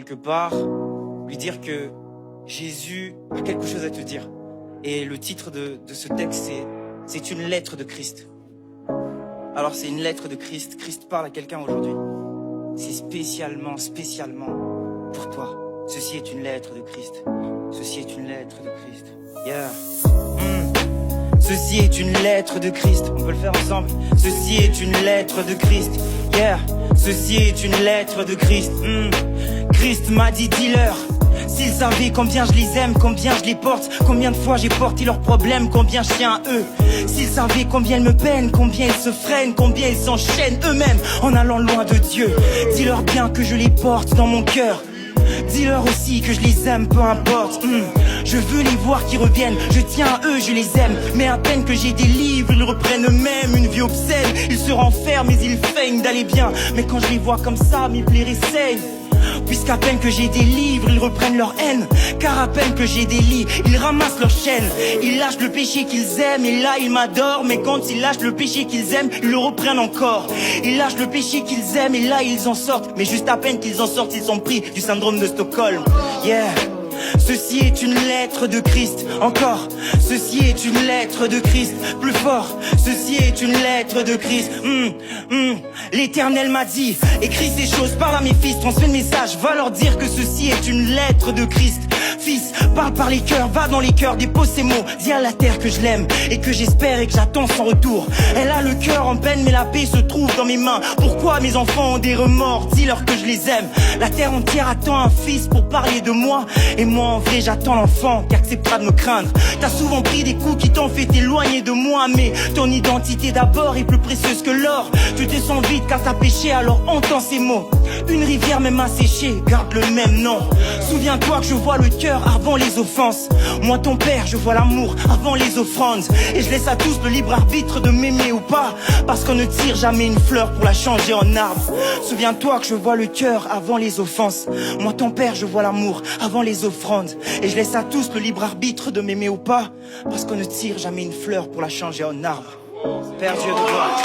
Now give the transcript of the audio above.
quelque part, lui dire que Jésus a quelque chose à te dire. Et le titre de ce texte, c'est une lettre de Christ. Alors c'est une lettre de Christ. Christ parle à quelqu'un aujourd'hui. C'est spécialement pour toi. Ceci est une lettre de Christ. Ceci est une lettre de Christ. Yeah. Ceci est une lettre de Christ. On peut le faire ensemble. Ceci est une lettre de Christ. Yeah. Ceci est une lettre de Christ. Christ m'a dit, dis-leur. S'ils savaient combien je les aime, combien je les porte, combien de fois j'ai porté leurs problèmes, combien je tiens à eux. S'ils savaient combien ils me peinent, combien ils se freinent, combien ils s'enchaînent eux-mêmes en allant loin de Dieu. Dis-leur bien que je les porte dans mon cœur. Dis-leur aussi que je les aime, peu importe. Je veux les voir qui reviennent, je tiens à eux, je les aime. Mais à peine que j'ai des livres, ils reprennent eux-mêmes une vie obscène. Ils se renferment mais ils feignent d'aller bien. Mais quand je les vois comme ça, mes plaies saignent. Puisqu'à peine que j'ai des livres, ils reprennent leur haine. Car à peine que j'ai des lits, ils ramassent leurs chaînes. Ils lâchent le péché qu'ils aiment et là ils m'adorent. Mais quand ils lâchent le péché qu'ils aiment, ils le reprennent encore. Ils lâchent le péché qu'ils aiment et là ils en sortent. Mais juste à peine qu'ils en sortent, ils sont pris du syndrome de Stockholm. Yeah. Ceci est une lettre de Christ. Encore. Ceci est une lettre de Christ. Plus fort. Ceci est une lettre de Christ. L'Éternel m'a dit, écris ces choses, parle à mes fils, transmets le message, va leur dire que ceci est une lettre de Christ. Fils, parle par les cœurs, va dans les cœurs, dépose ces mots, dis à la terre que je l'aime et que j'espère et que j'attends son retour. Elle a le cœur en peine mais la paix se trouve dans mes mains. Pourquoi mes enfants ont des remords? Dis-leur que je les aime. La terre entière attend un fils pour parler de moi. Et moi en vrai j'attends l'enfant qui acceptera de me craindre. T'as souvent pris des coups qui t'ont fait t'éloigner de moi, mais ton identité d'abord est plus précieuse que l'or. Tu te sens vide car t'as péché, alors entends ces mots. Une rivière même asséchée garde le même nom. Souviens-toi que je vois le cœur avant les offenses. Moi ton père, je vois l'amour avant les offrandes. Et je laisse à tous le libre arbitre de m'aimer ou pas, parce qu'on ne tire jamais une fleur pour la changer en arbre. Souviens-toi que je vois le cœur avant les offenses. Moi ton père, je vois l'amour avant les offrandes. Et je laisse à tous le libre arbitre de m'aimer ou pas, parce qu'on ne tire jamais une fleur pour la changer en arbre. Père Dieu de gloire.